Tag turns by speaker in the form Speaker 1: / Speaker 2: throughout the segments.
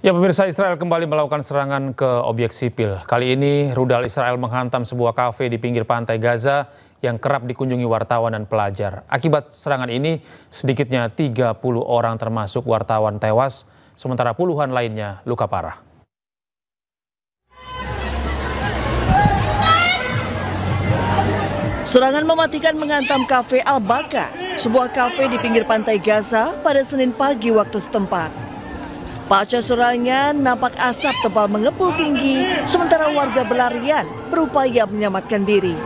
Speaker 1: Ya, pemirsa, Israel kembali melakukan serangan ke objek sipil. Kali ini rudal Israel menghantam sebuah kafe di pinggir pantai Gaza yang kerap dikunjungi wartawan dan pelajar. Akibat serangan ini, sedikitnya 30 orang termasuk wartawan tewas, sementara puluhan lainnya luka parah.
Speaker 2: Serangan mematikan menghantam kafe Al-Baka, sebuah kafe di pinggir pantai Gaza pada Senin pagi waktu setempat. Pasca serangan, nampak asap tebal mengepul tinggi, sementara warga berlarian berupaya menyelamatkan diri.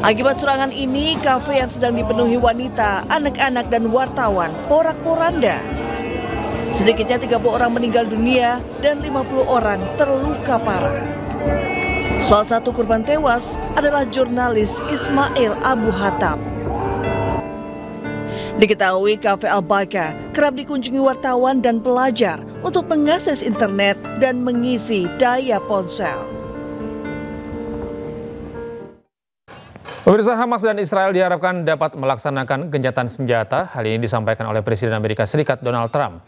Speaker 2: Akibat serangan ini, kafe yang sedang dipenuhi wanita, anak-anak, dan wartawan porak-poranda. Sedikitnya 30 orang meninggal dunia dan 50 orang terluka parah. Salah satu korban tewas adalah jurnalis Ismail Abu Hatab. Diketahui kafe Al-Baka kerap dikunjungi wartawan dan pelajar untuk mengakses internet dan mengisi daya ponsel.
Speaker 1: Pemirsa, Hamas dan Israel diharapkan dapat melaksanakan gencatan senjata. Hal ini disampaikan oleh Presiden Amerika Serikat Donald Trump.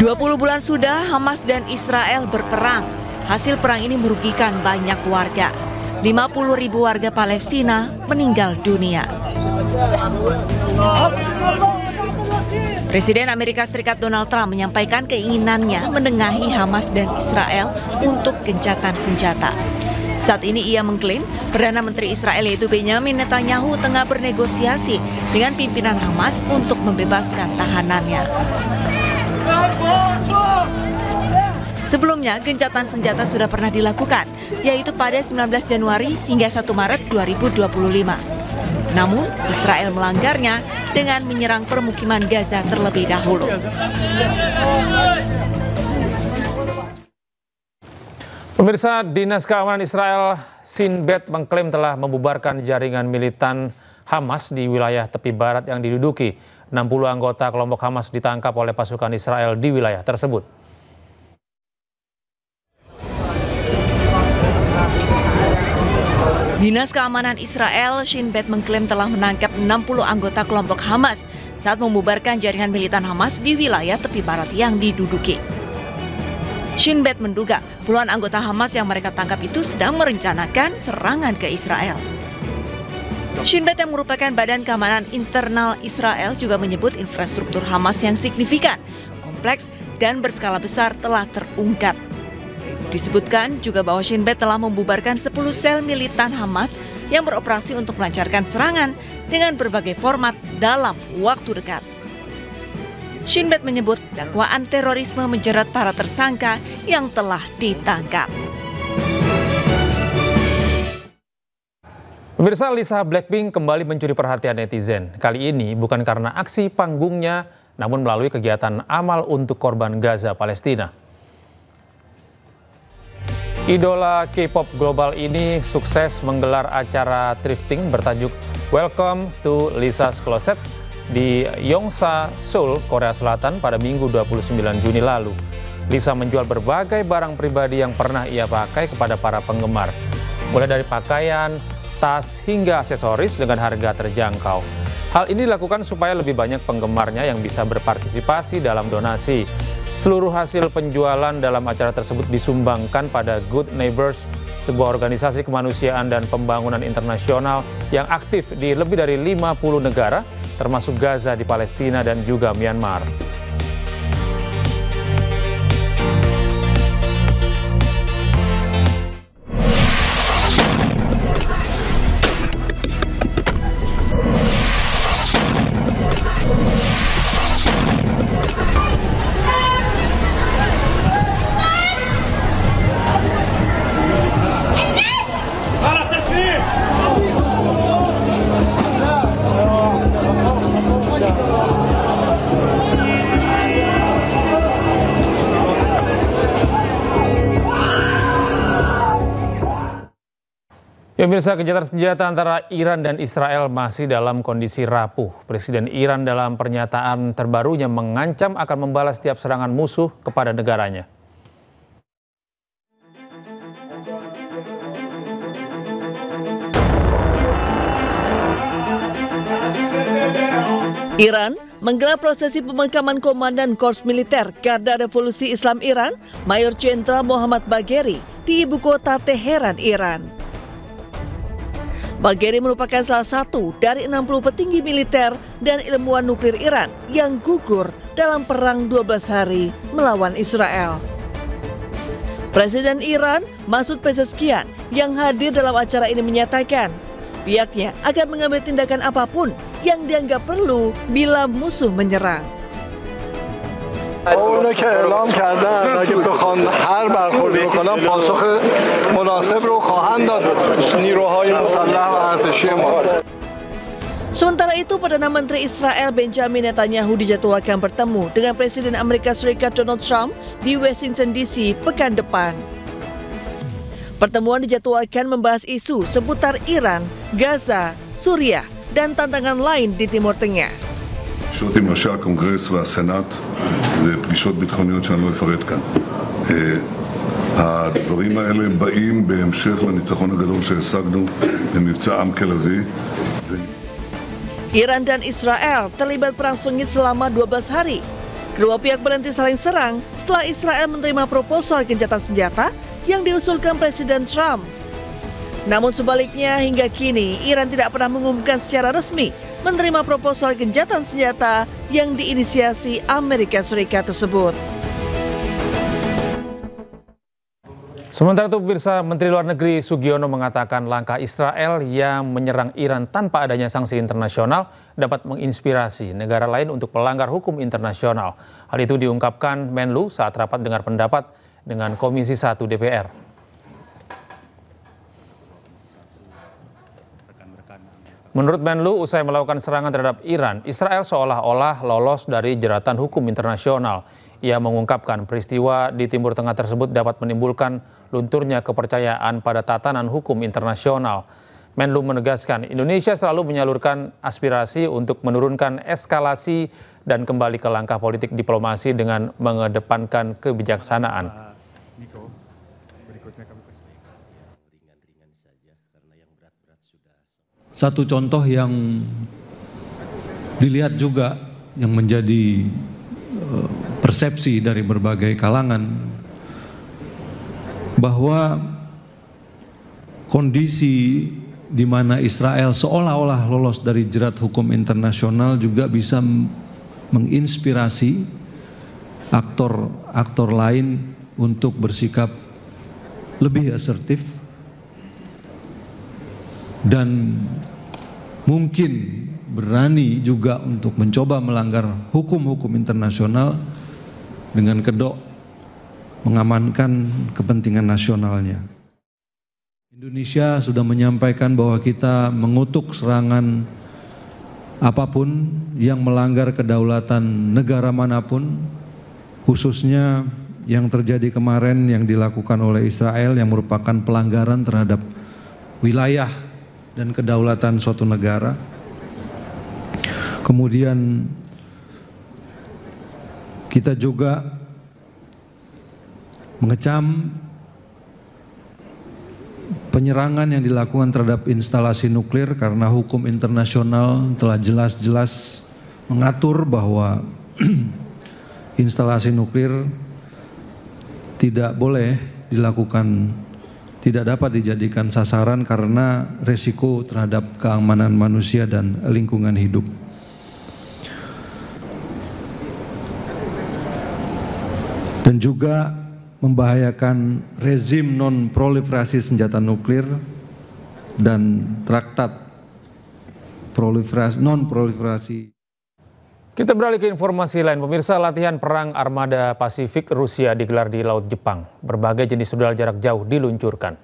Speaker 3: "20 bulan sudah Hamas dan Israel berperang. Hasil perang ini merugikan banyak warga. 50.000 warga Palestina meninggal dunia." Presiden Amerika Serikat Donald Trump menyampaikan keinginannya menengahi Hamas dan Israel untuk gencatan senjata. Saat ini ia mengklaim Perdana Menteri Israel yaitu Benjamin Netanyahu tengah bernegosiasi dengan pimpinan Hamas untuk membebaskan tahanannya. Sebelumnya, gencatan senjata sudah pernah dilakukan, yaitu pada 19 Januari hingga 1 Maret 2025. Namun, Israel melanggarnya dengan menyerang permukiman Gaza terlebih dahulu.
Speaker 1: Pemirsa, Dinas Keamanan Israel Shin Bet mengklaim telah membubarkan jaringan militan Hamas di wilayah tepi barat yang diduduki. 60 anggota kelompok Hamas ditangkap oleh pasukan Israel di wilayah tersebut.
Speaker 3: Dinas Keamanan Israel Shin Bet mengklaim telah menangkap 60 anggota kelompok Hamas saat membubarkan jaringan militan Hamas di wilayah tepi barat yang diduduki. Shin Bet menduga puluhan anggota Hamas yang mereka tangkap itu sedang merencanakan serangan ke Israel. Shin Bet yang merupakan badan keamanan internal Israel juga menyebut infrastruktur Hamas yang signifikan, kompleks, dan berskala besar telah terungkap. Disebutkan juga bahwa Shin Bet telah membubarkan 10 sel militan Hamas yang beroperasi untuk melancarkan serangan dengan berbagai format dalam waktu dekat. Shin Bet menyebut dakwaan terorisme menjerat para tersangka yang telah ditangkap.
Speaker 1: Pemirsa, Lisa Blackpink kembali mencuri perhatian netizen. Kali ini bukan karena aksi panggungnya, namun melalui kegiatan amal untuk korban Gaza Palestina. Idola K-pop global ini sukses menggelar acara thrifting bertajuk Welcome to Lisa's Closet di Yongsa, Seoul, Korea Selatan pada Minggu 29 Juni lalu. Lisa menjual berbagai barang pribadi yang pernah ia pakai kepada para penggemar, mulai dari pakaian, tas, hingga aksesoris dengan harga terjangkau. Hal ini dilakukan supaya lebih banyak penggemarnya yang bisa berpartisipasi dalam donasi. Seluruh hasil penjualan dalam acara tersebut disumbangkan pada Good Neighbors, sebuah organisasi kemanusiaan dan pembangunan internasional yang aktif di lebih dari 50 negara, termasuk Gaza di Palestina dan juga Myanmar. Ya, pemirsa, gencatan senjata antara Iran dan Israel masih dalam kondisi rapuh. Presiden Iran dalam pernyataan terbarunya mengancam akan membalas setiap serangan musuh kepada negaranya.
Speaker 2: Iran menggelar prosesi pemakaman Komandan Korps Militer Garda Revolusi Islam Iran, Mayor Jenderal Mohammad Bagheri, di ibu kota Teheran, Iran. Bagheri merupakan salah satu dari 60 petinggi militer dan ilmuwan nuklir Iran yang gugur dalam perang 12 hari melawan Israel. Presiden Iran, Masoud Pezeshkian, yang hadir dalam acara ini menyatakan pihaknya akan mengambil tindakan apapun yang dianggap perlu bila musuh menyerang.
Speaker 4: اونا که اعلام کردن اگه بخوان هر برخوردی بکنن پاسخ مناسب رو خواهند داد نیروهای مسلح و ارتشی ما.
Speaker 2: Sementara itu, Perdana Menteri Israel Benjamin Netanyahu dijadwalkan bertemu dengan Presiden Amerika Serikat Donald Trump di Washington DC pekan depan. Pertemuan dijadwalkan membahas isu seputar Iran, Gaza, Suriah, dan tantangan lain di Timur Tengah.
Speaker 5: פגישות עם ראשי הקונגרס והסנאט ופגישות ביטחוניות שאני לא אפרט כאן. הדברים האלה באים בהמשך לניצחון הגדול שהשגנו במבצע עם כלבי.
Speaker 2: Iran dan Israel terlibat perang sengit selama 12 hari. Kedua pihak berhenti saling serang setelah Israel menerima proposal gencatan senjata yang diusulkan Presiden Trump. Namun sebaliknya, hingga kini Iran tidak pernah mengumumkan secara resmi menerima proposal gencatan senjata yang diinisiasi Amerika Serikat tersebut.
Speaker 1: Sementara itu, pemirsa, Menteri Luar Negeri Sugiono mengatakan langkah Israel yang menyerang Iran tanpa adanya sanksi internasional dapat menginspirasi negara lain untuk melanggar hukum internasional. Hal itu diungkapkan Menlu saat rapat dengar pendapat dengan Komisi 1 DPR. Menurut Menlu, usai melakukan serangan terhadap Iran, Israel seolah-olah lolos dari jeratan hukum internasional. Ia mengungkapkan peristiwa di Timur Tengah tersebut dapat menimbulkan lunturnya kepercayaan pada tatanan hukum internasional. Menlu menegaskan Indonesia selalu menyalurkan aspirasi untuk menurunkan eskalasi dan kembali ke langkah politik diplomasi dengan mengedepankan kebijaksanaan.
Speaker 6: Satu contoh yang dilihat juga yang menjadi persepsi dari berbagai kalangan bahwa kondisi di mana Israel seolah-olah lolos dari jerat hukum internasional juga bisa menginspirasi aktor lain untuk bersikap lebih asertif dan mungkin berani juga untuk mencoba melanggar hukum-hukum internasional dengan kedok mengamankan kepentingan nasionalnya. Indonesia sudah menyampaikan bahwa kita mengutuk serangan apapun yang melanggar kedaulatan negara manapun, khususnya yang terjadi kemarin yang dilakukan oleh Israel yang merupakan pelanggaran terhadap wilayah dan kedaulatan suatu negara. Kemudian kita juga mengecam penyerangan yang dilakukan terhadap instalasi nuklir karena hukum internasional telah jelas-jelas mengatur bahwa instalasi nuklir tidak boleh dilakukan, tidak dapat dijadikan sasaran karena resiko terhadap keamanan manusia dan lingkungan hidup. Dan juga membahayakan rezim non-proliferasi senjata nuklir dan traktat non-proliferasi.
Speaker 1: Kita beralih ke informasi lain. Pemirsa, latihan perang armada Pasifik Rusia digelar di Laut Jepang. Berbagai jenis rudal jarak jauh diluncurkan.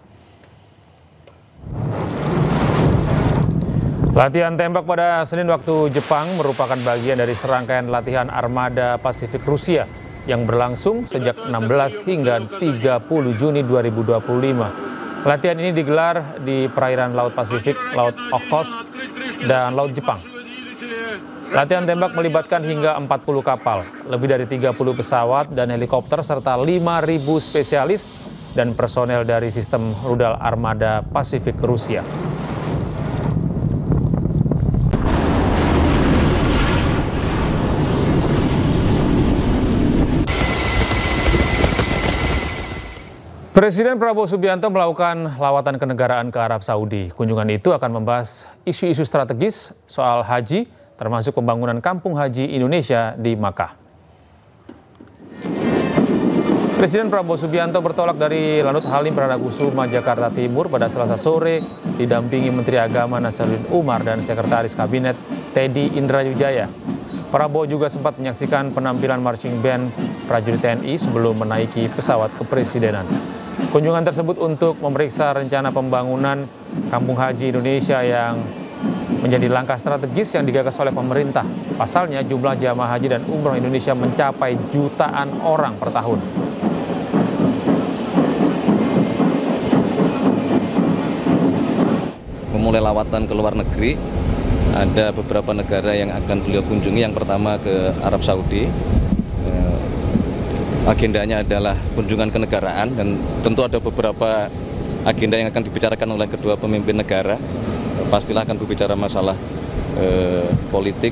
Speaker 1: Latihan tembak pada Senin waktu Jepang merupakan bagian dari serangkaian latihan armada Pasifik Rusia yang berlangsung sejak 16 hingga 30 Juni 2025. Latihan ini digelar di perairan Laut Pasifik, Laut Okhotsk, dan Laut Jepang. Latihan tembak melibatkan hingga 40 kapal, lebih dari 30 pesawat dan helikopter, serta 5.000 spesialis dan personel dari sistem rudal armada Pasifik Rusia. Presiden Prabowo Subianto melakukan lawatan kenegaraan ke Arab Saudi. Kunjungan itu akan membahas isu-isu strategis soal haji, termasuk pembangunan kampung haji Indonesia di Makkah. Presiden Prabowo Subianto bertolak dari Lanut Halim Perdanakusuma, Jakarta Timur pada Selasa sore, didampingi Menteri Agama Nasaruddin Umar dan Sekretaris Kabinet Teddy Indrayujaya. Prabowo juga sempat menyaksikan penampilan marching band prajurit TNI sebelum menaiki pesawat kepresidenan. Kunjungan tersebut untuk memeriksa rencana pembangunan Kampung Haji Indonesia yang menjadi langkah strategis yang digagas oleh pemerintah. Pasalnya jumlah jamaah haji dan umroh Indonesia mencapai jutaan orang per tahun.
Speaker 7: Memulai lawatan ke luar negeri, ada beberapa negara yang akan beliau kunjungi. Yang pertama ke Arab Saudi. Agendanya adalah kunjungan kenegaraan dan tentu ada beberapa agenda yang akan dibicarakan oleh kedua pemimpin negara. Pastilah akan berbicara masalah politik,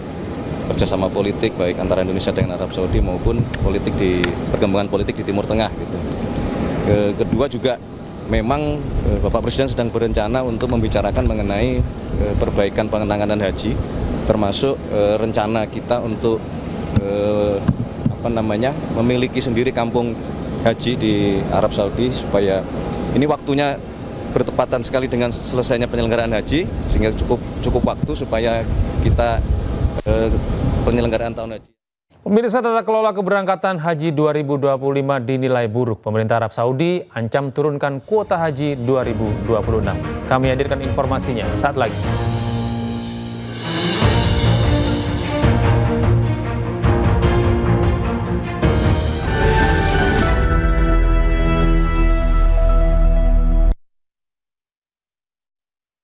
Speaker 7: kerjasama politik baik antara Indonesia dengan Arab Saudi maupun politik di perkembangan politik di Timur Tengah gitu. Kedua juga memang Bapak Presiden sedang berencana untuk membicarakan mengenai perbaikan penanganan haji, termasuk rencana kita untuk memiliki sendiri kampung haji di Arab Saudi, supaya ini waktunya bertepatan sekali dengan selesainya penyelenggaraan haji, sehingga cukup waktu supaya kita penyelenggaraan tahun haji.
Speaker 1: Pemirsa, tata kelola keberangkatan haji 2025 dinilai buruk. Pemerintah Arab Saudi ancam turunkan kuota haji 2026. Kami hadirkan informasinya sesaat lagi.